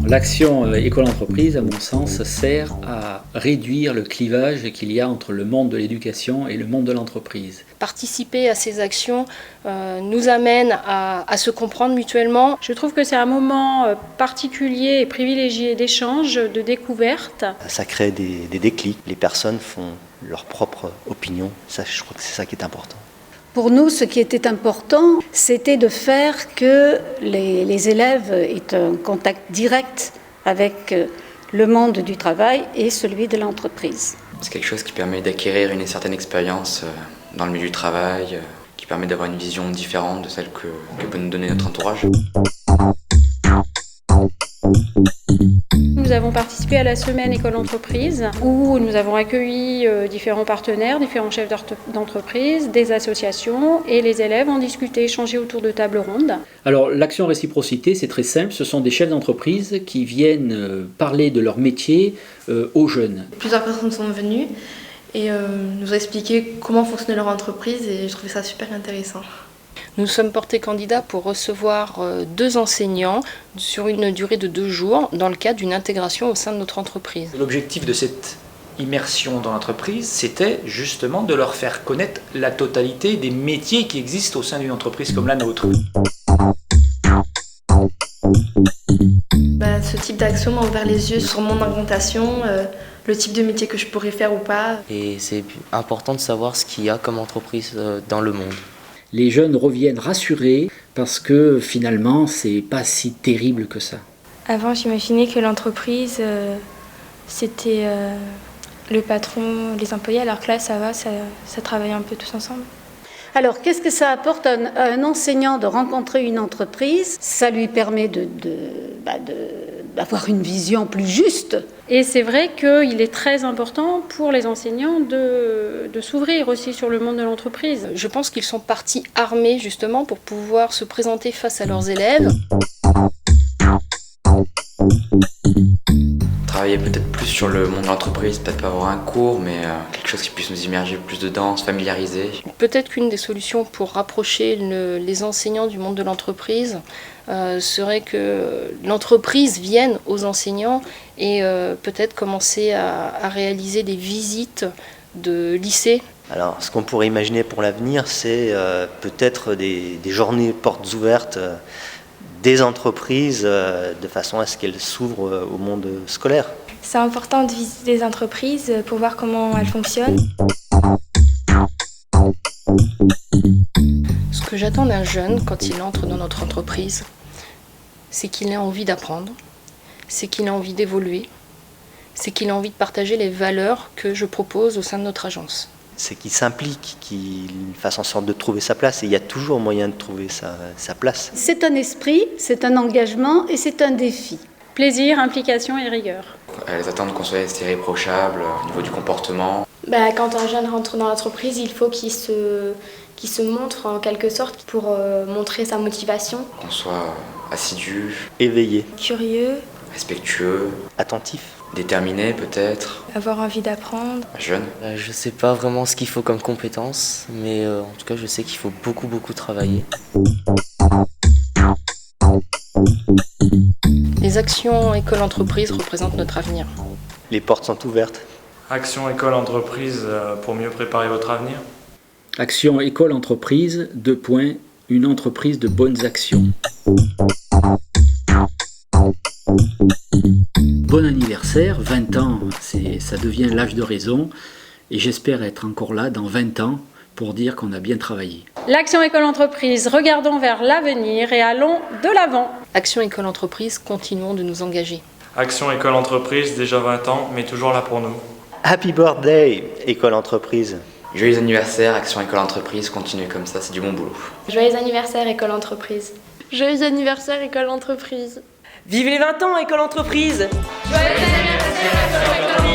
L'action école-entreprise, à mon sens, sert à réduire le clivage qu'il y a entre le monde de l'éducation et le monde de l'entreprise. Participer à ces actions nous amène à se comprendre mutuellement. Je trouve que c'est un moment particulier et privilégié d'échange, de découverte. Ça crée des déclics, les personnes font leur propre opinion, ça, je crois que c'est ça qui est important. Pour nous, ce qui était important, c'était de faire que les élèves aient un contact direct avec le monde du travail et celui de l'entreprise. C'est quelque chose qui permet d'acquérir une certaine expérience dans le milieu du travail, qui permet d'avoir une vision différente de celle que peut nous donner notre entourage. Nous avons participé à la semaine école-entreprise où nous avons accueilli différents partenaires, différents chefs d'entreprise, des associations et les élèves ont discuté, échangé autour de tables rondes. Alors l'action réciprocité, c'est très simple, ce sont des chefs d'entreprise qui viennent parler de leur métier aux jeunes. Plusieurs personnes sont venues et nous ont expliqué comment fonctionnait leur entreprise et je trouvais ça super intéressant. Nous sommes portés candidats pour recevoir 2 enseignants sur une durée de 2 jours dans le cadre d'une intégration au sein de notre entreprise. L'objectif de cette immersion dans l'entreprise, c'était justement de leur faire connaître la totalité des métiers qui existent au sein d'une entreprise comme la nôtre. Ce type d'action m'a ouvert les yeux sur mon orientation, le type de métier que je pourrais faire ou pas. Et c'est important de savoir ce qu'il y a comme entreprise dans le monde. Les jeunes reviennent rassurés parce que finalement, c'est pas si terrible que ça. Avant, j'imaginais que l'entreprise, c'était le patron, les employés, alors que là, ça va, ça travaille un peu tous ensemble. Alors, qu'est-ce que ça apporte à un enseignant de rencontrer une entreprise ? Ça lui permet d'avoir une vision plus juste. Et c'est vrai qu'il est très important pour les enseignants de s'ouvrir aussi sur le monde de l'entreprise. Je pense qu'ils sont partis armés justement pour pouvoir se présenter face à leurs élèves. Travailler peut-être plus sur le monde de l'entreprise, peut-être pas avoir un cours, mais quelque chose qui puisse nous immerger plus dedans, se familiariser. Peut-être qu'une des solutions pour rapprocher les enseignants du monde de l'entreprise serait que l'entreprise vienne aux enseignants et peut-être commencer à réaliser des visites de lycées. Alors, ce qu'on pourrait imaginer pour l'avenir, c'est peut-être des journées portes ouvertes des entreprises de façon à ce qu'elles s'ouvrent au monde scolaire. C'est important de visiter des entreprises pour voir comment elles fonctionnent. Ce que j'attends d'un jeune quand il entre dans notre entreprise, c'est qu'il ait envie d'apprendre, c'est qu'il ait envie d'évoluer, c'est qu'il ait envie de partager les valeurs que je propose au sein de notre agence. C'est qu'il s'implique, qu'il fasse en sorte de trouver sa place. Et il y a toujours moyen de trouver sa place. C'est un esprit, c'est un engagement et c'est un défi. Plaisir, implication et rigueur. Elles attendent qu'on soit irréprochable au niveau du comportement. Quand un jeune rentre dans l'entreprise, il faut qu'il se montre en quelque sorte pour montrer sa motivation. Qu'on soit assidu, éveillé, curieux, respectueux, attentif. Déterminé peut-être. Avoir envie d'apprendre. Jeune. Je sais pas vraiment ce qu'il faut comme compétences, mais en tout cas je sais qu'il faut beaucoup travailler. Les actions école-entreprise représentent notre avenir. Les portes sont ouvertes. Action école-entreprise pour mieux préparer votre avenir. Action école-entreprise, une entreprise de bonnes actions. Bon anniversaire, 20 ans, ça devient l'âge de raison et j'espère être encore là dans 20 ans pour dire qu'on a bien travaillé. L'action école-entreprise, regardons vers l'avenir et allons de l'avant. Action école-entreprise, continuons de nous engager. Action école-entreprise, déjà 20 ans, mais toujours là pour nous. Happy birthday, école-entreprise. Joyeux anniversaire, Action école-entreprise, continuez comme ça, c'est du bon boulot. Joyeux anniversaire, école-entreprise. Joyeux anniversaire, école-entreprise. Vive les 20 ans, école-entreprise! Joyeux anniversaire, école-entreprise!